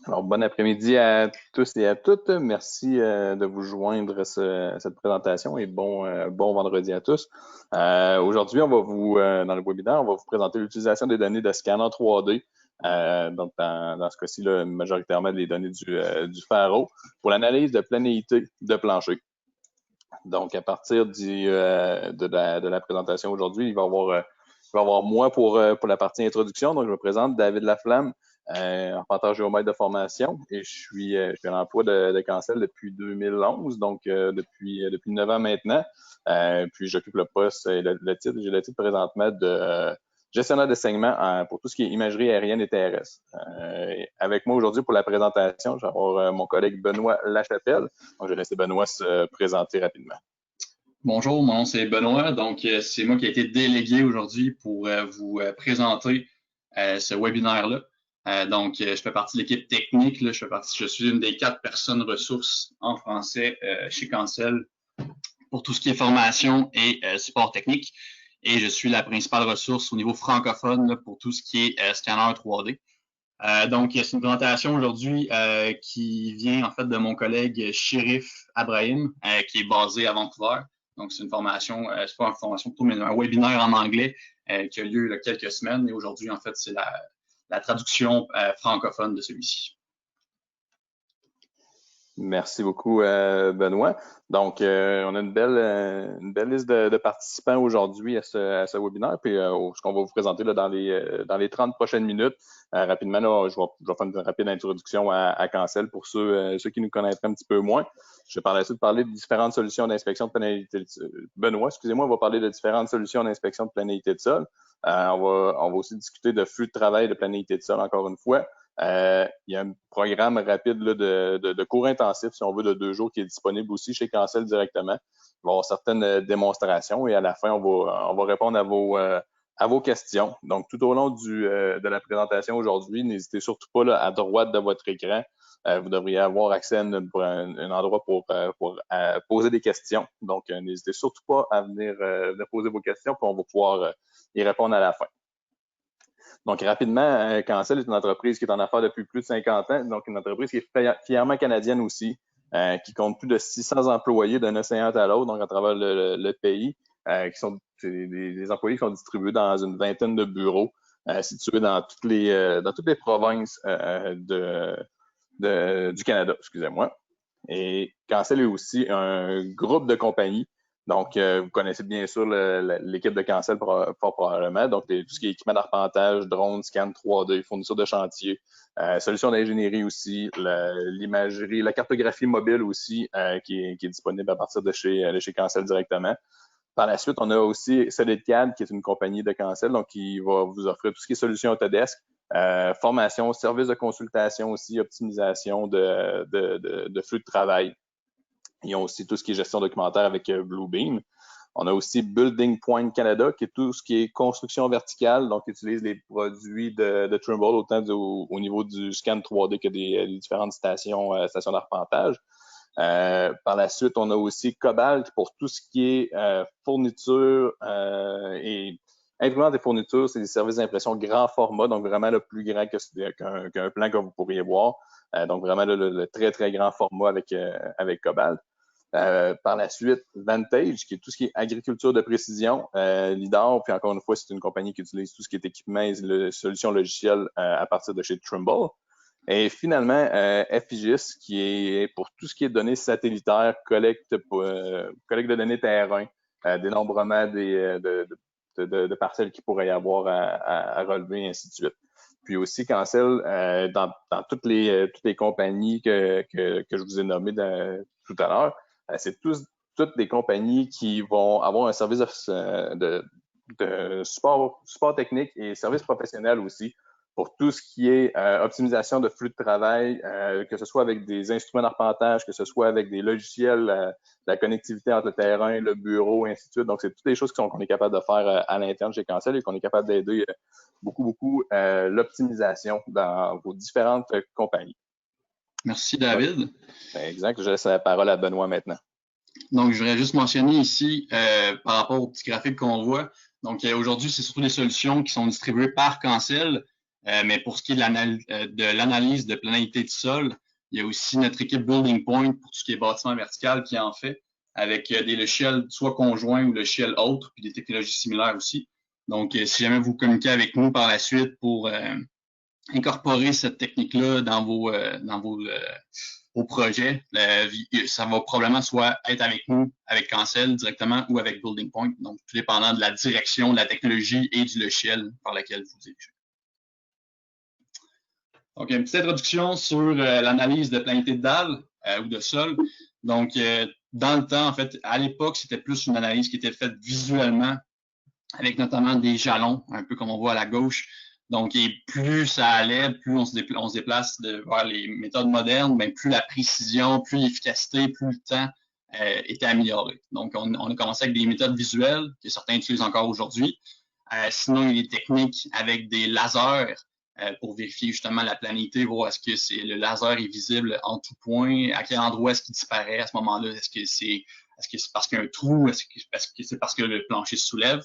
Alors, bon après-midi à tous et à toutes. Merci de vous joindre à cette présentation et bon vendredi à tous. Aujourd'hui, dans le webinaire, on va vous présenter l'utilisation des données de scanner 3D. Donc, dans ce cas-ci, là, majoritairement les données du Faro pour l'analyse de planéité de plancher. Donc, à partir de la présentation aujourd'hui, il va y avoir moi pour la partie introduction. Donc, je me présente David Laflamme, arpenteur géomètre de formation, et je suis à l'emploi de Cancel depuis 2011, donc depuis 9 ans maintenant. Puis, j'occupe le poste et j'ai le titre présentement de gestionnaire de segment pour tout ce qui est imagerie aérienne et terrestre. Avec moi aujourd'hui pour la présentation, je vais avoir mon collègue Benoît Lachapelle. Donc, je vais laisser Benoît se présenter rapidement. Bonjour, mon nom c'est Benoît. Donc, c'est moi qui ai été délégué aujourd'hui pour vous présenter ce webinaire-là. Donc, je fais partie de l'équipe technique. Là. Je suis une des 4 personnes ressources en français chez Cancel pour tout ce qui est formation et support technique. Et je suis la principale ressource au niveau francophone là, pour tout ce qui est scanner 3D. Donc, c'est une présentation aujourd'hui qui vient en fait de mon collègue Chérif Abrahim, qui est basé à Vancouver. Donc, c'est une formation, c'est pas une formation plutôt, mais un webinaire en anglais qui a lieu il y a quelques semaines. Et aujourd'hui, en fait, c'est la traduction francophone de celui-ci. Merci beaucoup, Benoît. Donc, on a une belle liste de participants aujourd'hui à ce webinaire. Puis, ce qu'on va vous présenter là, dans les 30 prochaines minutes. Rapidement, là, je vais faire une rapide introduction à Cancel pour ceux qui nous connaîtraient un petit peu moins. Je vais par la suite parler de différentes solutions d'inspection de planéité de sol. Benoît, excusez-moi, va parler de différentes solutions d'inspection de planéité de sol. On va aussi discuter de flux de travail de planéité de sol, encore une fois. Il y a un programme rapide là, de cours intensifs, si on veut, de 2 jours qui est disponible aussi chez Cancel directement. Il va y avoir certaines démonstrations et à la fin, on va répondre à vos questions. Donc, tout au long de la présentation aujourd'hui, n'hésitez surtout pas là, à droite de votre écran. Vous devriez avoir accès à un endroit pour poser des questions. Donc, n'hésitez surtout pas à venir poser vos questions, puis on va pouvoir y répondre à la fin. Donc, rapidement, Cancel est une entreprise qui est en affaires depuis plus de 50 ans, donc une entreprise qui est fièrement canadienne aussi, qui compte plus de 600 employés d'un océan à l'autre, donc à travers le pays, qui sont des employés qui sont distribués dans une vingtaine de bureaux situés dans toutes les provinces du Canada, excusez-moi. Et Cancel est aussi un groupe de compagnies. Donc, vous connaissez bien sûr l'équipe de Cancel fort probablement. Donc, tout ce qui est équipement d'arpentage, drone, scan 3D, fourniture de chantier, solutions d'ingénierie aussi, l'imagerie, la cartographie mobile aussi, qui est disponible à partir de chez Cancel directement. Par la suite, on a aussi SolidCAD, qui est une compagnie de Cancel, donc qui va vous offrir tout ce qui est solutions Autodesk, formation, service de consultation aussi, optimisation de flux de travail. Ils ont aussi tout ce qui est gestion documentaire avec Bluebeam. On a aussi Building Point Canada, qui est tout ce qui est construction verticale, donc utilise les produits de Trimble autant au niveau du scan 3D que des différentes stations d'arpentage. Par la suite, on a aussi Cobalt pour tout ce qui est fourniture et imprimante et fourniture, c'est des services d'impression grand format, donc vraiment le plus grand qu'un plan que vous pourriez voir. Donc vraiment le très, très grand format avec Cobalt. Par la suite, Vantage, qui est tout ce qui est agriculture de précision, Lidar, puis encore une fois, c'est une compagnie qui utilise tout ce qui est équipement et solutions logicielles à partir de chez Trimble. Et finalement, FIGIS, qui est pour tout ce qui est données satellitaires, collecte de données terrain, dénombrement de parcelles qu'il pourrait y avoir à relever, et ainsi de suite. Puis aussi, Cancel, dans toutes les compagnies que je vous ai nommées tout à l'heure, c'est toutes des compagnies qui vont avoir un service de support technique et service professionnel aussi pour tout ce qui est optimisation de flux de travail, que ce soit avec des instruments d'arpentage, que ce soit avec des logiciels, la connectivité entre le terrain, le bureau, et ainsi de suite. Donc, c'est toutes les choses qu'on est capable de faire à l'interne chez Cancel et qu'on est capable d'aider beaucoup l'optimisation dans vos différentes compagnies. Merci, David. Exact. Je laisse la parole à Benoît maintenant. Donc, je voudrais juste mentionner ici, par rapport au petit graphique qu'on voit, donc aujourd'hui, c'est surtout des solutions qui sont distribuées par Cancel. Mais pour ce qui est de l'analyse de planalité de sol, il y a aussi notre équipe Building Point pour tout ce qui est bâtiment vertical qui en fait, avec des logiciels soit conjoints ou logiciels autres, puis des technologies similaires aussi. Donc, si jamais vous communiquez avec nous par la suite pour incorporer cette technique-là dans vos projets, ça va probablement soit être avec nous, avec Cancel directement ou avec Building Point, donc tout dépendant de la direction, de la technologie et du logiciel par lequel vous dirigez. Donc, une petite introduction sur l'analyse de planité de dalles ou de sol. Donc, dans le temps, en fait, à l'époque, c'était plus une analyse qui était faite visuellement, avec notamment des jalons, un peu comme on voit à la gauche. Donc, et plus ça allait, plus on se déplace vers les méthodes modernes, mais plus la précision, plus l'efficacité, plus le temps était amélioré. Donc, on a commencé avec des méthodes visuelles que certains utilisent encore aujourd'hui. Sinon, il y a des techniques avec des lasers pour vérifier justement la planité, voir est-ce que le laser est visible en tout point, à quel endroit est-ce qu'il disparaît à ce moment-là, est-ce que c'est parce qu'il y a un trou, est-ce que c'est parce que le plancher se soulève.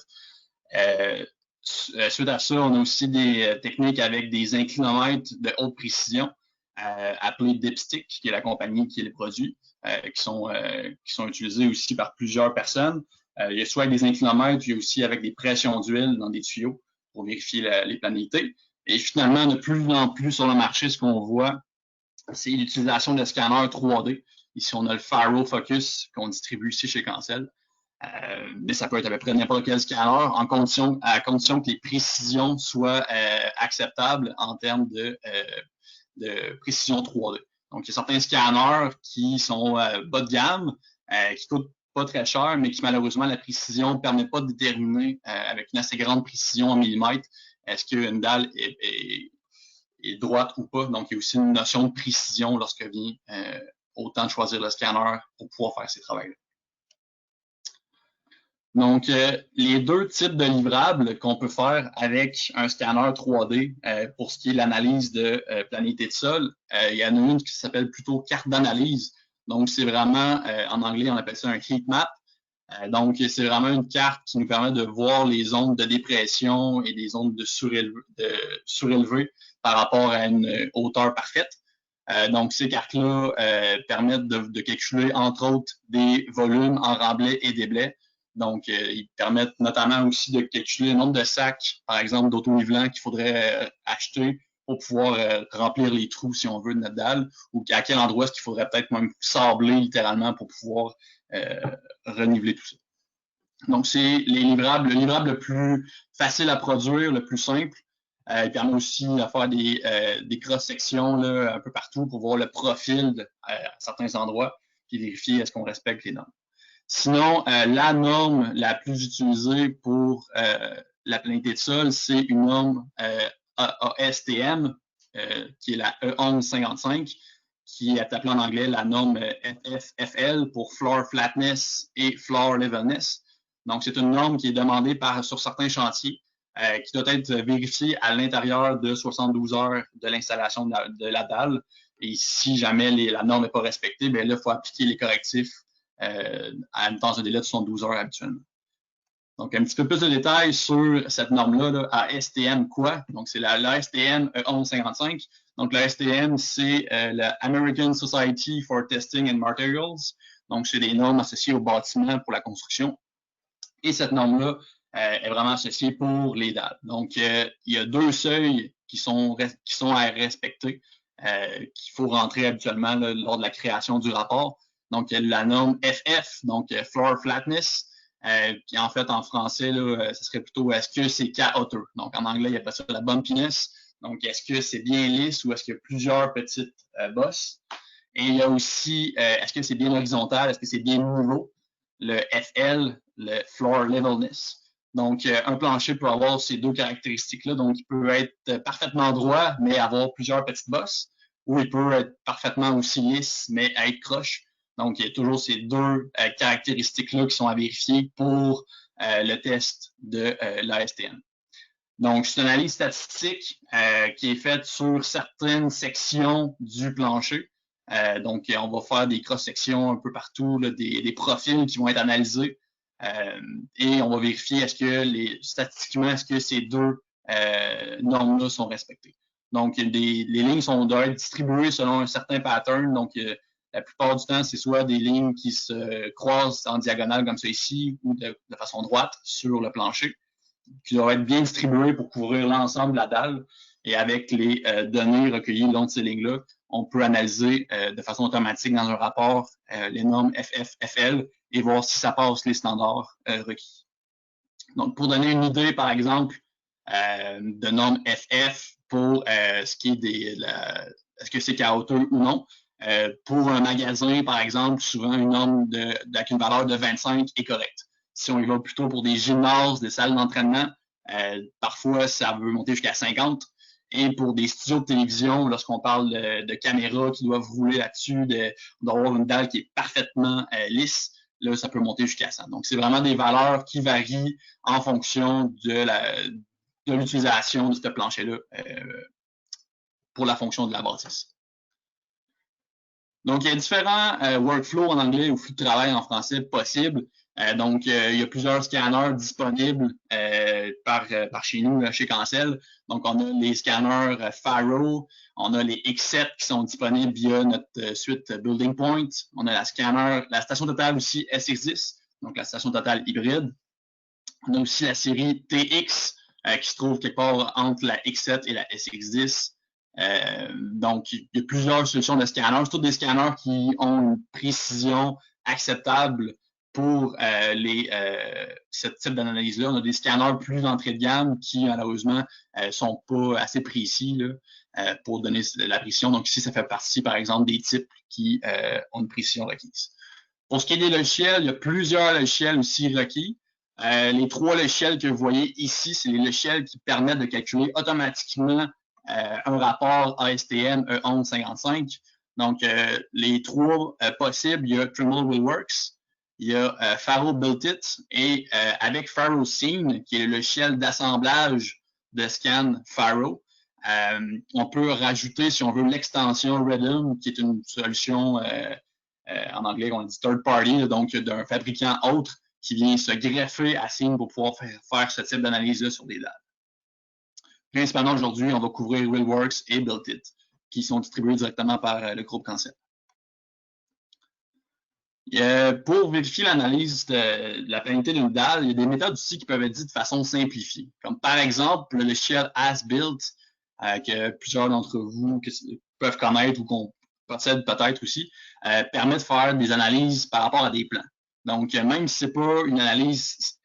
Suite à ça, on a aussi des techniques avec des inclinomètres de haute précision appelés Dipstick, qui est la compagnie qui les produit, qui sont utilisés aussi par plusieurs personnes. Il y a soit avec des inclinomètres, il y a aussi avec des pressions d'huile dans des tuyaux pour vérifier les planités. Et finalement, de plus en plus sur le marché, ce qu'on voit, c'est l'utilisation de scanners 3D. Ici, on a le Faro Focus qu'on distribue ici chez Cancel. Mais ça peut être à peu près n'importe quel scanner à condition que les précisions soient acceptables en termes de précision 3D. Donc, il y a certains scanners qui sont bas de gamme, qui coûtent pas très cher, mais qui malheureusement, la précision ne permet pas de déterminer avec une assez grande précision en millimètres est-ce qu'une dalle est droite ou pas. Donc, il y a aussi une notion de précision lorsque vient au temps de choisir le scanner pour pouvoir faire ces travaux-là. Donc, les deux types de livrables qu'on peut faire avec un scanner 3D pour ce qui est l'analyse de planité de sol, il y en a une qui s'appelle plutôt carte d'analyse. Donc, c'est vraiment, en anglais, on appelle ça un heat map. Donc, c'est vraiment une carte qui nous permet de voir les zones de dépression et des zones de surélevé par rapport à une hauteur parfaite. Donc, ces cartes-là permettent de calculer, entre autres, des volumes en remblais et déblais. Donc, ils permettent notamment aussi de calculer le nombre de sacs, par exemple, d'auto-nivelants qu'il faudrait acheter pour pouvoir remplir les trous, si on veut, de notre dalle, ou à quel endroit est-ce qu'il faudrait peut-être même sabler littéralement pour pouvoir reniveler tout ça. Donc, c'est le livrable le plus facile à produire, le plus simple. Il permet aussi de faire des cross-sections un peu partout pour voir le profil à certains endroits, puis vérifier est-ce qu'on respecte les normes. Sinon, la norme la plus utilisée pour la planité de sol, c'est une norme ASTM, qui est la E1155, qui est appelée en anglais la norme FFL pour Floor Flatness et Floor Levelness. Donc, c'est une norme qui est demandée sur certains chantiers, qui doit être vérifiée à l'intérieur de 72 heures de l'installation de la dalle. Et si jamais la norme n'est pas respectée, bien là, il faut appliquer les correctifs dans un délai de 72 heures habituellement. Donc, un petit peu plus de détails sur cette norme-là, ASTM quoi? Donc, c'est la ASTM E1155. Donc, la ASTM, c'est la American Society for Testing and Materials. Donc, c'est des normes associées au bâtiment pour la construction. Et cette norme-là est vraiment associée pour les dalles. Donc, il y a deux seuils qui sont à respecter, qu'il faut rentrer habituellement lors de la création du rapport. Donc, il y a la norme FF, donc Floor Flatness, puis en fait, en français, ce serait plutôt est-ce que c'est K-Author. Donc, en anglais, il appelle ça la bumpiness. Donc, est-ce que c'est bien lisse ou est-ce qu'il y a plusieurs petites bosses? Et il y a aussi, est-ce que c'est bien horizontal, est-ce que c'est bien niveau? Le FL, le Floor Levelness. Donc, un plancher peut avoir ces deux caractéristiques-là. Donc, il peut être parfaitement droit, mais avoir plusieurs petites bosses, ou il peut être parfaitement aussi lisse, mais être croche. Donc, il y a toujours ces deux caractéristiques-là qui sont à vérifier pour le test de l'ASTM. Donc, c'est une analyse statistique qui est faite sur certaines sections du plancher. Donc, on va faire des cross-sections un peu partout, des profils qui vont être analysés. Et on va vérifier statistiquement, est-ce que ces deux normes-là sont respectées. Donc, les lignes doivent être distribuées selon un certain pattern. Donc, la plupart du temps, c'est soit des lignes qui se croisent en diagonale comme ça ici ou de façon droite sur le plancher, qui doivent être bien distribuées pour couvrir l'ensemble de la dalle. Et avec les données recueillies le long de ces lignes-là, on peut analyser de façon automatique dans un rapport les normes FF, FL et voir si ça passe les standards requis. Donc, pour donner une idée, par exemple, de norme FF pour ce qui est est-ce que c'est chaotique ou non, pour un magasin, par exemple, souvent une norme avec une valeur de 25 est correcte. Si on y va plutôt pour des gymnases, des salles d'entraînement, parfois ça veut monter jusqu'à 50. Et pour des studios de télévision, lorsqu'on parle de caméras qui doivent rouler là-dessus, d'avoir une dalle qui est parfaitement lisse, là, ça peut monter jusqu'à 100. Donc, c'est vraiment des valeurs qui varient en fonction de l'utilisation de ce plancher-là pour la fonction de la bâtisse. Donc, il y a différents workflows en anglais ou flux de travail en français possibles. Donc, il y a plusieurs scanners disponibles par chez nous, chez Cancel. Donc, on a les scanners Faro, on a les X7 qui sont disponibles via notre suite Building Point. On a la station totale aussi SX10, donc la station totale hybride. On a aussi la série TX qui se trouve quelque part entre la X7 et la SX10. Donc, il y a plusieurs solutions de scanners. C'est tous des scanners qui ont une précision acceptable pour ce type d'analyse-là. On a des scanners plus d'entrée de gamme qui, malheureusement, sont pas assez précis là, pour donner la précision. Donc, ici, ça fait partie, par exemple, des types qui ont une précision requise. Pour ce qui est des logiciels, il y a plusieurs logiciels aussi requis. Les 3 logiciels que vous voyez ici, c'est les logiciels qui permettent de calculer automatiquement un rapport ASTM E1155. Donc, les 3 possibles, il y a Trimble Willworks, il y a Faro Built It et avec Faro Scene, qui est le logiciel d'assemblage de scan Faro, on peut rajouter, si on veut, l'extension Rhythm, qui est une solution en anglais, on dit third party, donc d'un fabricant autre qui vient se greffer à Scene pour pouvoir faire ce type d'analyse-là sur des dalles. Principalement aujourd'hui, on va couvrir Willworks et Built It, qui sont distribués directement par le groupe Cancel. Pour vérifier l'analyse de la planité d'une dalle, il y a des méthodes aussi qui peuvent être dites de façon simplifiée. Comme par exemple le logiciel As-Built, que plusieurs d'entre vous peuvent connaître ou qu'on possède peut-être aussi, permet de faire des analyses par rapport à des plans. Donc, même si ce n'est pas une analyse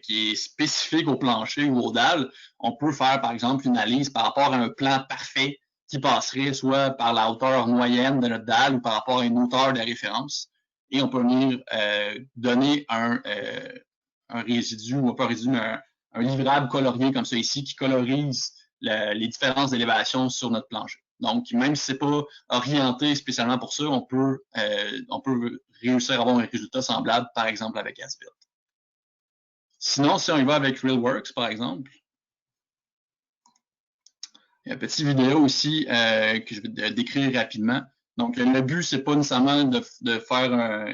qui est spécifique au plancher ou aux dalles, on peut faire, par exemple, une analyse par rapport à un plan parfait qui passerait soit par la hauteur moyenne de notre dalle ou par rapport à une hauteur de référence. Et on peut venir donner un résidu, ou pas un résidu, mais un livrable colorié comme ça ici, qui colorise les différences d'élévation sur notre plancher. Donc, même si ce n'est pas orienté spécialement pour ça, on peut réussir à avoir un résultat semblable, par exemple, avec As-Built. Sinon, si on y va avec RealWorks, par exemple, il y a une petite vidéo aussi que je vais décrire rapidement. Donc, le but, c'est pas nécessairement de faire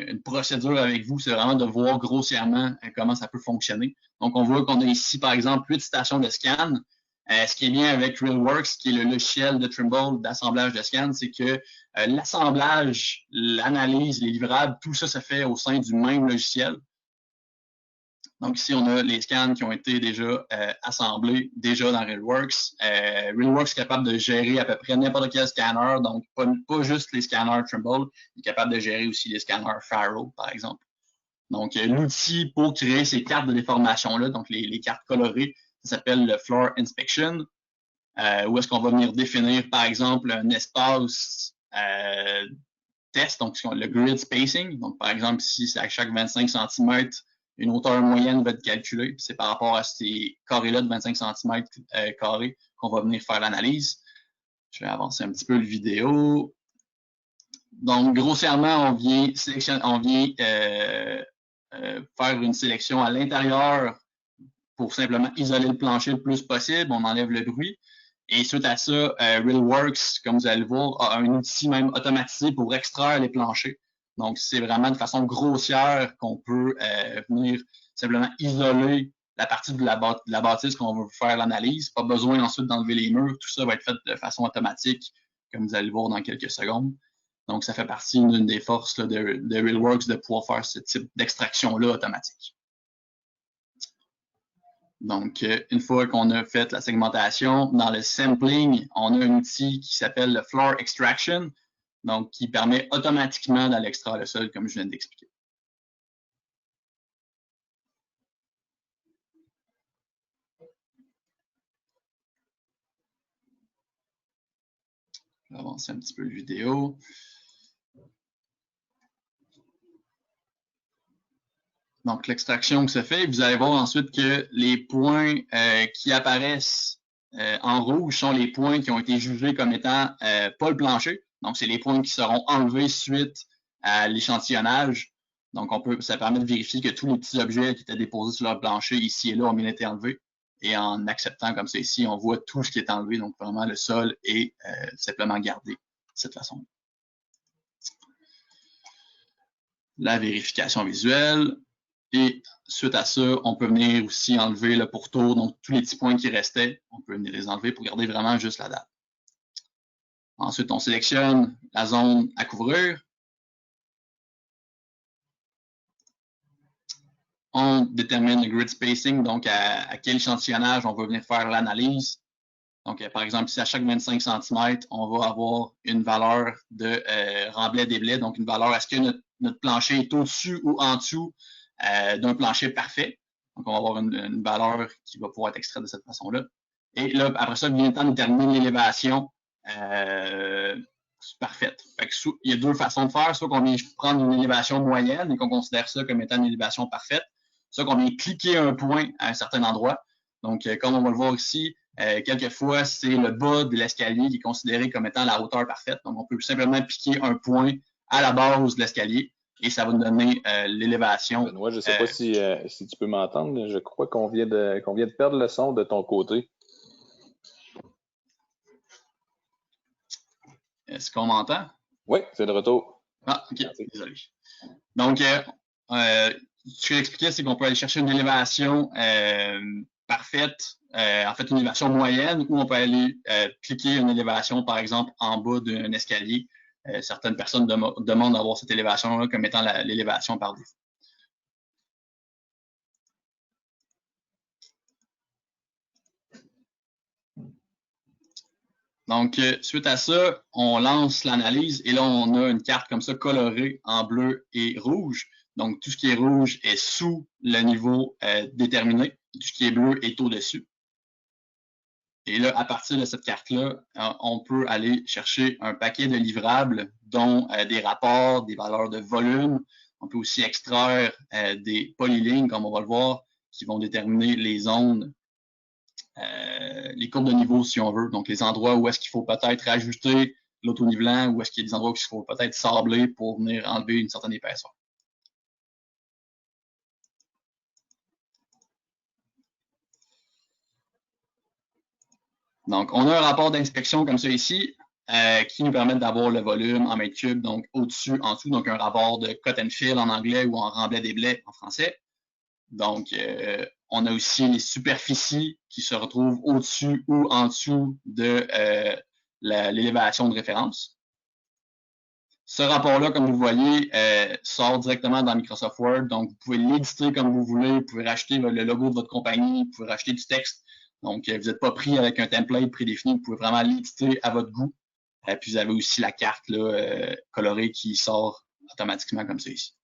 une procédure avec vous, c'est vraiment de voir grossièrement comment ça peut fonctionner. Donc, on voit qu'on a ici, par exemple, 8 stations de scan. Ce qui est bien avec RealWorks, qui est le logiciel de Trimble d'assemblage de scan, c'est que l'assemblage, l'analyse, les livrables, tout ça se fait au sein du même logiciel. Donc ici, on a les scans qui ont été déjà assemblés déjà dans RealWorks. RealWorks est capable de gérer à peu près n'importe quel scanner, donc pas juste les scanners Trimble, il est capable de gérer aussi les scanners Faro, par exemple. Donc, l'outil pour créer ces cartes de déformation-là, donc les cartes colorées, ça s'appelle le Floor Inspection, où est-ce qu'on va venir définir, par exemple, un espace test, donc le grid spacing. Donc, par exemple, si c'est à chaque 25 cm, une hauteur moyenne va être calculée. C'est par rapport à ces carrés-là de 25 cm carrés qu'on va venir faire l'analyse. Je vais avancer un petit peu le vidéo. Donc, grossièrement, on vient faire une sélection à l'intérieur pour simplement isoler le plancher le plus possible. On enlève le bruit. Et suite à ça, RealWorks, comme vous allez le voir, a un outil même automatisé pour extraire les planchers. Donc, c'est vraiment de façon grossière qu'on peut venir simplement isoler la partie de la bâtisse qu'on veut faire l'analyse. Pas besoin ensuite d'enlever les murs. Tout ça va être fait de façon automatique, comme vous allez le voir dans quelques secondes. Donc, ça fait partie d'une des forces là, de RealWorks de pouvoir faire ce type d'extraction-là automatique. Donc, une fois qu'on a fait la segmentation, dans le sampling, on a un outil qui s'appelle le Floor Extraction, donc qui permet automatiquement d'aller extraire le sol, comme je viens d'expliquer. Je vais avancer un petit peu la vidéo. Donc, l'extraction qui se fait, vous allez voir ensuite que les points qui apparaissent en rouge sont les points qui ont été jugés comme étant pas le plancher. Donc, c'est les points qui seront enlevés suite à l'échantillonnage. Donc, ça permet de vérifier que tous les petits objets qui étaient déposés sur leur plancher ici et là ont bien été enlevés. Et en acceptant comme ça ici, on voit tout ce qui est enlevé. Donc, vraiment, le sol est simplement gardé de cette façon. La vérification visuelle. Et suite à ça, on peut venir aussi enlever le pourtour, donc tous les petits points qui restaient, on peut venir les enlever pour garder vraiment juste la date. Ensuite, on sélectionne la zone à couvrir. On détermine le grid spacing, donc à quel échantillonnage on va venir faire l'analyse. Donc, par exemple, ici, à chaque 25 cm, on va avoir une valeur de remblai-déblai, donc une valeur, est-ce que notre plancher est au-dessus ou en dessous d'un plancher parfait. Donc, on va avoir une valeur qui va pouvoir être extraite de cette façon-là. Et là, après ça, vient le temps de déterminer l'élévation parfaite. Fait que il y a deux façons de faire. Soit qu'on vient prendre une élévation moyenne et qu'on considère ça comme étant une élévation parfaite. Soit qu'on vient cliquer un point à un certain endroit. Donc, comme on va le voir ici, quelquefois, c'est le bas de l'escalier qui est considéré comme étant la hauteur parfaite. Donc, on peut simplement piquer un point à la base de l'escalier. Et ça va nous donner l'élévation. Benoît, je ne sais pas si tu peux m'entendre. Je crois qu'on vient de perdre le son de ton côté. Est-ce qu'on m'entend? Oui, c'est de retour. Ah, OK. Désolé. Donc, ce que j'expliquais, c'est qu'on peut aller chercher une élévation parfaite, en fait, une élévation moyenne, ou on peut aller cliquer une élévation, par exemple, en bas d'un escalier. Certaines personnes demandent d'avoir cette élévation-là comme étant l'élévation par défaut. Donc, suite à ça, on lance l'analyse et là, on a une carte comme ça colorée en bleu et rouge. Donc, tout ce qui est rouge est sous le niveau déterminé. Tout ce qui est bleu est au-dessus. Et là, à partir de cette carte-là, on peut aller chercher un paquet de livrables, dont des rapports, des valeurs de volume. On peut aussi extraire des polylignes, comme on va le voir, qui vont déterminer les zones, les courbes de niveau, si on veut. Donc, les endroits où est-ce qu'il faut peut-être ajouter l'autonivelant, ou est-ce qu'il y a des endroits où il faut peut-être sabler pour venir enlever une certaine épaisseur. Donc, on a un rapport d'inspection comme ça ici, qui nous permet d'avoir le volume en mètres cubes, donc au-dessus, en dessous, donc un rapport de cut and fill en anglais ou en remblai-déblai en français. Donc, on a aussi les superficies qui se retrouvent au-dessus ou en dessous de l'élévation de référence. Ce rapport-là, comme vous voyez, sort directement dans Microsoft Word. Donc, vous pouvez l'éditer comme vous voulez. Vous pouvez racheter le logo de votre compagnie. Vous pouvez racheter du texte. Donc, vous n'êtes pas pris avec un template prédéfini. Vous pouvez vraiment l'éditer à votre goût. Puis, vous avez aussi la carte là, colorée qui sort automatiquement comme ça ici.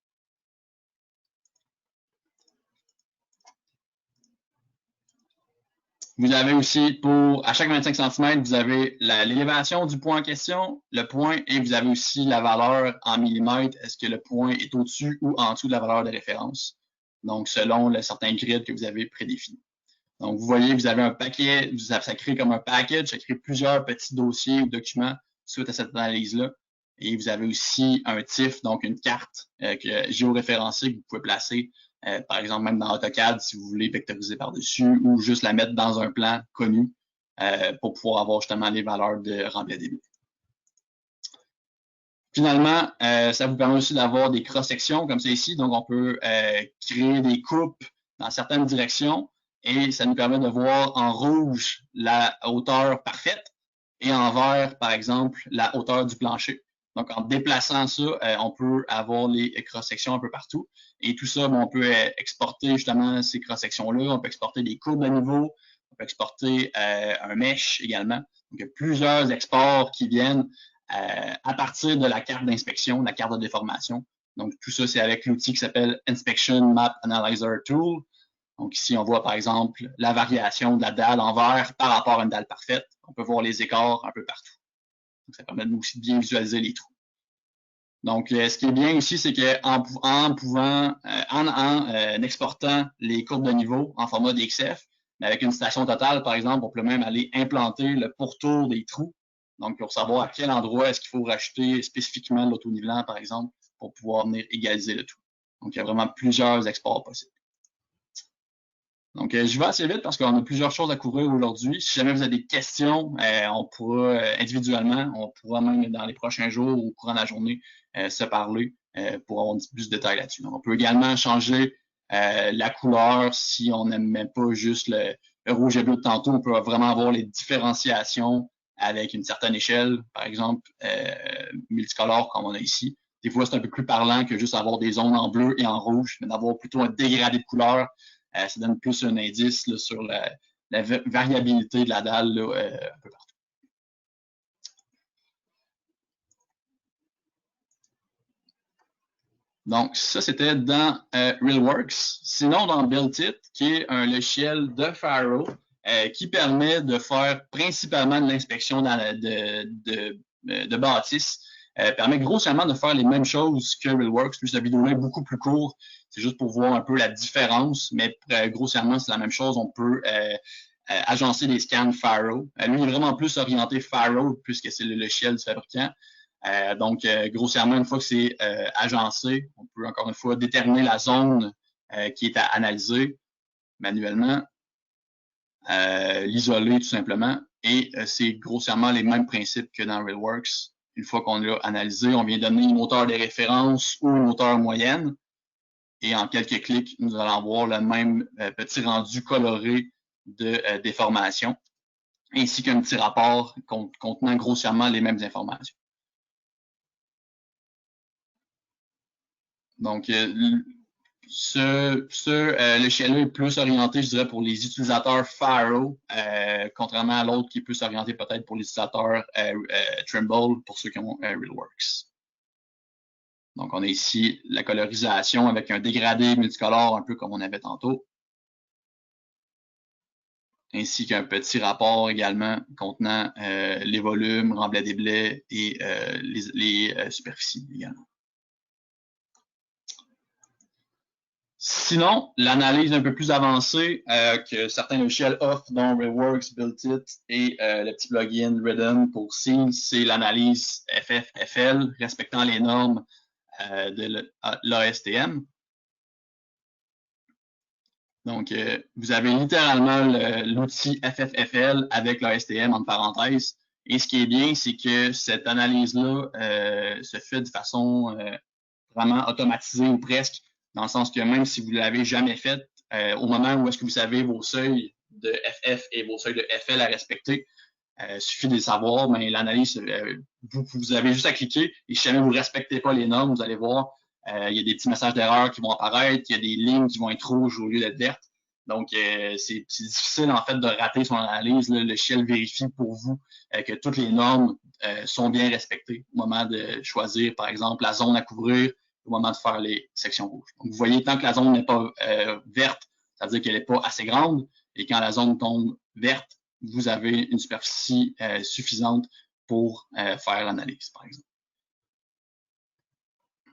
Vous avez aussi, à chaque 25 cm, vous avez l'élévation du point en question, le point, et vous avez aussi la valeur en millimètres. Est-ce que le point est au-dessus ou en dessous de la valeur de référence? Donc, selon certains grids que vous avez prédéfinis. Donc, vous voyez, vous avez un paquet, ça crée comme un package, ça crée plusieurs petits dossiers ou documents suite à cette analyse-là. Et vous avez aussi un TIFF, donc une carte géoréférencée que vous pouvez placer, par exemple même dans AutoCAD si vous voulez vectoriser par-dessus ou juste la mettre dans un plan connu pour pouvoir avoir justement les valeurs de remblai-déblai. Finalement, ça vous permet aussi d'avoir des cross-sections comme ça ici. Donc, on peut créer des coupes dans certaines directions. et ça nous permet de voir en rouge la hauteur parfaite et en vert, par exemple, la hauteur du plancher. Donc, en déplaçant ça, on peut avoir les cross-sections un peu partout. Et tout ça, on peut exporter justement ces cross-sections-là. On peut exporter des courbes de niveau. On peut exporter un mesh également. Donc, il y a plusieurs exports qui viennent à partir de la carte d'inspection, la carte de déformation. Donc, tout ça, c'est avec l'outil qui s'appelle Inspection Map Analyzer Tool. Donc, ici, on voit par exemple la variation de la dalle en vert par rapport à une dalle parfaite. On peut voir les écarts un peu partout. Donc, ça permet aussi de bien visualiser les trous. Donc, ce qui est bien aussi, c'est qu'en exportant les courbes de niveau en format DXF, mais avec une station totale, par exemple, on peut même aller implanter le pourtour des trous. Donc, pour savoir à quel endroit est-ce qu'il faut rajouter spécifiquement l'autonivelant, par exemple, pour pouvoir venir égaliser le tout. Donc, il y a vraiment plusieurs exports possibles. Donc, je vais assez vite parce qu'on a plusieurs choses à couvrir aujourd'hui. Si jamais vous avez des questions, on pourra individuellement, on pourra même dans les prochains jours ou au courant de la journée se parler pour avoir un petit plus de détails là-dessus. Donc, on peut également changer la couleur si on n'aime pas juste le rouge et bleu de tantôt. On peut vraiment avoir les différenciations avec une certaine échelle, par exemple multicolore comme on a ici. Des fois, c'est un peu plus parlant que juste avoir des zones en bleu et en rouge, mais d'avoir plutôt un dégradé de couleur. Ça donne plus un indice là, sur la variabilité de la dalle là, un peu partout. Donc, ça, c'était dans RealWorks. Sinon, dans BuildIt, qui est un logiciel de Faro qui permet de faire principalement de l'inspection de bâtisses, permet grossièrement de faire les mêmes choses que RealWorks. Lui, cette vidéo-là est beaucoup plus court. C'est juste pour voir un peu la différence, mais grossièrement, c'est la même chose. On peut agencer des scans Faro. Lui, il est vraiment plus orienté Faro puisque c'est le logiciel du fabricant. Donc, grossièrement, une fois que c'est agencé, on peut encore une fois déterminer la zone qui est à analyser manuellement, l'isoler tout simplement, et c'est grossièrement les mêmes principes que dans RealWorks. Une fois qu'on l'a analysé, on vient donner une hauteur de référence ou une hauteur moyenne, et en quelques clics, nous allons voir le même petit rendu coloré de déformation, ainsi qu'un petit rapport contenant grossièrement les mêmes informations. Donc, ce logiciel-là est plus orienté, je dirais, pour les utilisateurs Faro, contrairement à l'autre qui est plus orienté peut-être pour les utilisateurs Trimble, pour ceux qui ont RealWorks. Donc, on a ici la colorisation avec un dégradé multicolore, un peu comme on avait tantôt, ainsi qu'un petit rapport également contenant les volumes, remblais des blés et les superficies également. Sinon, l'analyse un peu plus avancée que certains logiciels offrent, dont RealWorks, BuildIt et le petit plugin Rhythm pour Scene, c'est l'analyse FFFL respectant les normes de l'ASTM. Donc, vous avez littéralement l'outil FFFL avec l'ASTM en parenthèse. Et ce qui est bien, c'est que cette analyse-là se fait de façon vraiment automatisée ou presque, dans le sens que même si vous ne l'avez jamais faite, au moment où est-ce que vous savez vos seuils de FF et vos seuils de FL à respecter, il suffit de les savoir, mais l'analyse, vous avez juste à cliquer et si jamais vous ne respectez pas les normes, vous allez voir, il y a des petits messages d'erreur qui vont apparaître, il y a des lignes qui vont être rouges au lieu d'être vertes. Donc, c'est difficile en fait de rater son analyse. Le logiciel vérifie pour vous que toutes les normes sont bien respectées au moment de choisir, par exemple, la zone à couvrir, au moment de faire les sections rouges. Donc, vous voyez, tant que la zone n'est pas verte, ça veut dire qu'elle n'est pas assez grande. Et quand la zone tombe verte, vous avez une superficie suffisante pour faire l'analyse, par exemple.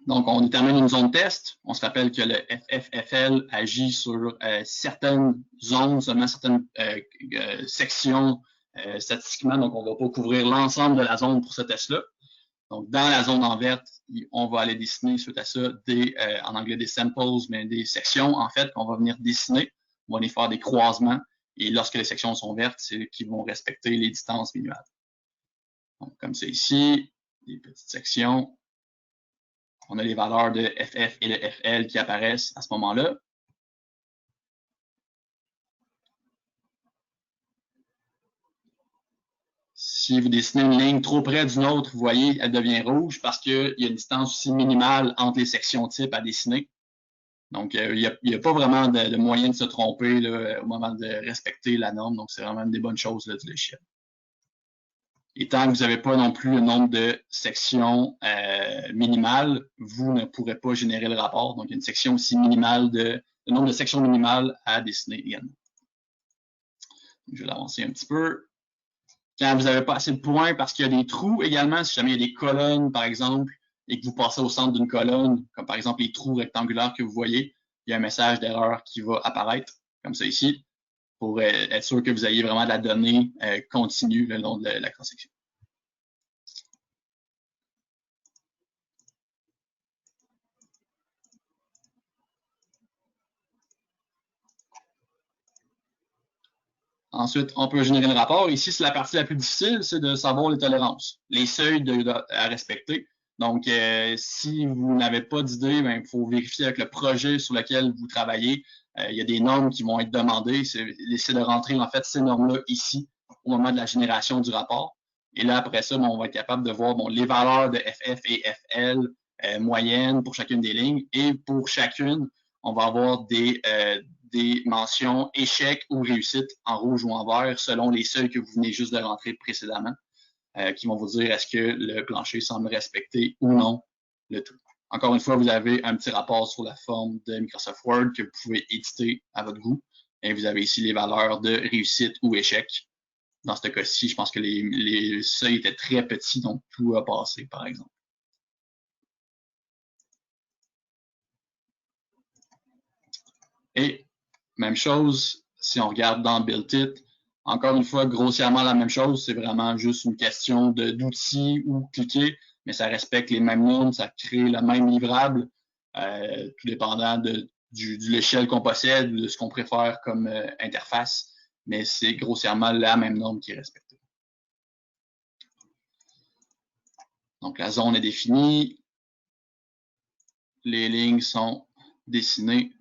Donc, on détermine une zone test. On se rappelle que le FFFL agit sur certaines zones, seulement certaines sections statistiquement. Donc, on ne va pas couvrir l'ensemble de la zone pour ce test-là. Donc, dans la zone en verte, on va aller dessiner suite à ça en anglais des samples, mais des sections, en fait, qu'on va venir dessiner. On va aller faire des croisements. Et lorsque les sections sont vertes, c'est qu'ils vont respecter les distances minimales. Donc, comme c'est ici, des petites sections. On a les valeurs de FF et de FL qui apparaissent à ce moment-là. Si vous dessinez une ligne trop près d'une autre, vous voyez, elle devient rouge parce qu'il y a une distance aussi minimale entre les sections types à dessiner. Donc, il n'y a pas vraiment de moyen de se tromper là, au moment de respecter la norme. Donc, c'est vraiment une des bonnes choses là, du logiciel. Et tant que vous n'avez pas non plus le nombre de sections minimales, vous ne pourrez pas générer le rapport. Donc, il y a une section aussi minimale le nombre de sections minimales à dessiner également. Je vais l'avancer un petit peu. Quand vous n'avez pas assez de points parce qu'il y a des trous également, si jamais il y a des colonnes, par exemple, et que vous passez au centre d'une colonne, comme par exemple les trous rectangulaires que vous voyez, il y a un message d'erreur qui va apparaître, comme ça ici, pour être sûr que vous ayez vraiment de la donnée continue le long de la cross-section. Ensuite, on peut générer le rapport. Ici, c'est la partie la plus difficile, c'est de savoir les tolérances, les seuils à respecter. Donc, si vous n'avez pas d'idée, il faut vérifier avec le projet sur lequel vous travaillez. Il y a des normes qui vont être demandées. C'est de rentrer, en fait, ces normes-là ici, au moment de la génération du rapport. Et là, après ça, on va être capable de voir les valeurs de FF et FL moyennes pour chacune des lignes. Et pour chacune, on va avoir des mentions échec ou réussite en rouge ou en vert selon les seuils que vous venez juste de rentrer précédemment, qui vont vous dire est-ce que le plancher semble respecter ou non le tout. Encore une fois, vous avez un petit rapport sur la forme de Microsoft Word que vous pouvez éditer à votre goût. Et vous avez ici les valeurs de réussite ou échec. Dans ce cas-ci, je pense que les seuils étaient très petits, donc tout a passé, par exemple. Et même chose, si on regarde dans Build It, encore une fois, grossièrement la même chose, c'est vraiment juste une question d'outils où cliquer, mais ça respecte les mêmes normes, ça crée le même livrable, tout dépendant du logiciel qu'on possède ou de ce qu'on préfère comme interface, mais c'est grossièrement la même norme qui est respectée. Donc la zone est définie, les lignes sont dessinées.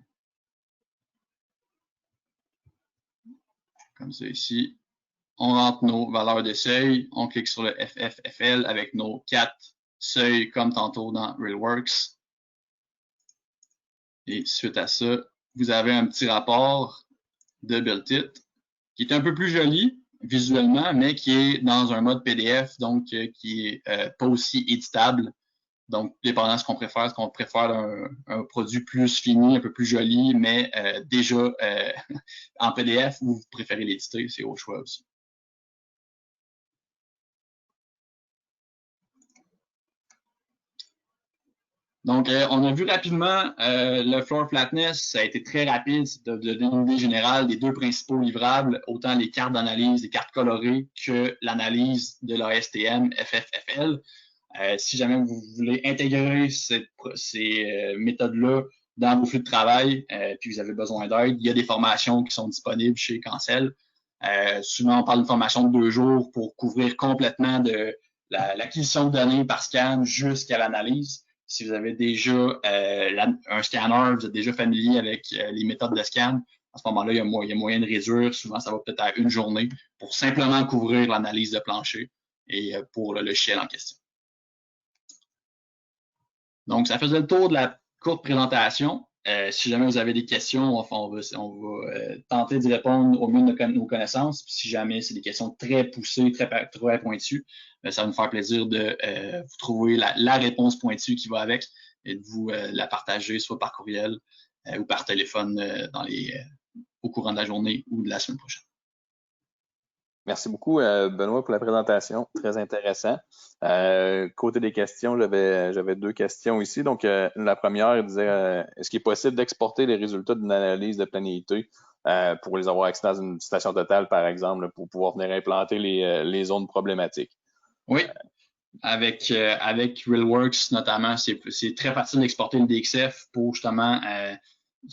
Comme ça ici. On rentre nos valeurs de seuil, on clique sur le FFFL avec nos 4 seuils comme tantôt dans RealWorks. Et suite à ça, vous avez un petit rapport de Build It qui est un peu plus joli visuellement, mais qui est dans un mode PDF, donc qui est pas aussi éditable. Donc, dépendant de ce qu'on préfère, un produit plus fini, un peu plus joli, mais déjà en PDF, ou vous préférez l'éditer, c'est au choix aussi. Donc, on a vu rapidement le floor flatness, ça a été très rapide, c'est de donner une idée générale des deux principaux livrables, autant les cartes d'analyse, les cartes colorées, que l'analyse de l'ASTM FFFL. Si jamais vous voulez intégrer ces méthodes-là dans vos flux de travail, puis vous avez besoin d'aide, il y a des formations qui sont disponibles chez Cancel. Souvent, on parle d'une formation de 2 jours pour couvrir complètement de l'acquisition de données par scan jusqu'à l'analyse. Si vous avez déjà un scanner, vous êtes déjà familier avec les méthodes de scan, à ce moment-là, il y a moyen de réduire. Souvent, ça va peut-être à une journée pour simplement couvrir l'analyse de plancher et pour le logiciel en question. Donc, ça faisait le tour de la courte présentation. Si jamais vous avez des questions, on va tenter d'y répondre au mieux de nos connaissances. Puis si jamais c'est des questions très poussées, très pointues, ça va nous faire plaisir de vous trouver la réponse pointue qui va avec et de vous la partager soit par courriel ou par téléphone au courant de la journée ou de la semaine prochaine. Merci beaucoup, Benoît, pour la présentation. Très intéressant. Côté des questions, j'avais 2 questions ici. Donc, la première disait est-ce qu'il est possible d'exporter les résultats d'une analyse de planéité pour les avoir accès dans une station totale, par exemple, pour pouvoir venir implanter les zones problématiques? Oui. Avec RealWorks, notamment, c'est très facile d'exporter le DXF pour justement,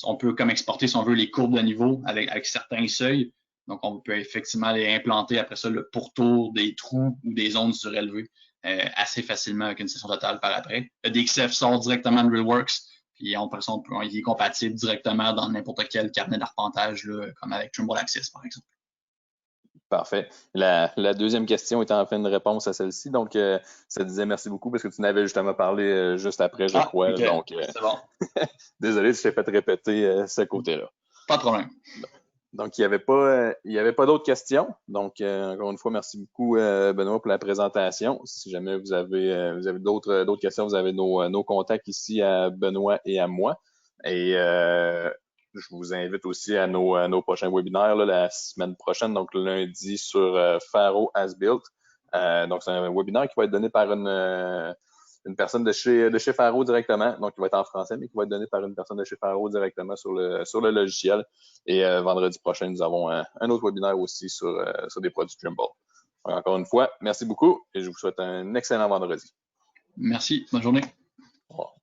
on peut comme exporter, si on veut, les courbes de niveau avec certains seuils. Donc, on peut effectivement les implanter après ça le pourtour des trous ou des zones surélevées assez facilement avec une session totale par après. Le DXF sort directement de RealWorks, puis il est compatible directement dans n'importe quel carnet d'arpentage, comme avec Trimble Access, par exemple. Parfait. La deuxième question était en fait une réponse à celle-ci. Donc, ça disait merci beaucoup parce que tu n'avais justement parlé juste après, je crois. OK. Donc, C'est bon. désolé si je t'ai fait répéter ce côté-là. Pas de problème. Donc, il y avait pas d'autres questions. Donc, encore une fois, merci beaucoup, Benoît, pour la présentation. Si jamais vous avez d'autres questions, vous avez nos contacts ici à Benoît et à moi. Et je vous invite aussi à nos prochains webinaires là, la semaine prochaine, donc lundi sur Faro As Built. Donc, c'est un webinaire qui va être donné par une personne de chez Faro directement, donc qui va être en français, mais qui va être donné par une personne de chez Faro directement sur le logiciel. Et vendredi prochain, nous avons un autre webinaire aussi sur des produits Trimble. Encore une fois, merci beaucoup et je vous souhaite un excellent vendredi. Merci. Bonne journée. Au revoir.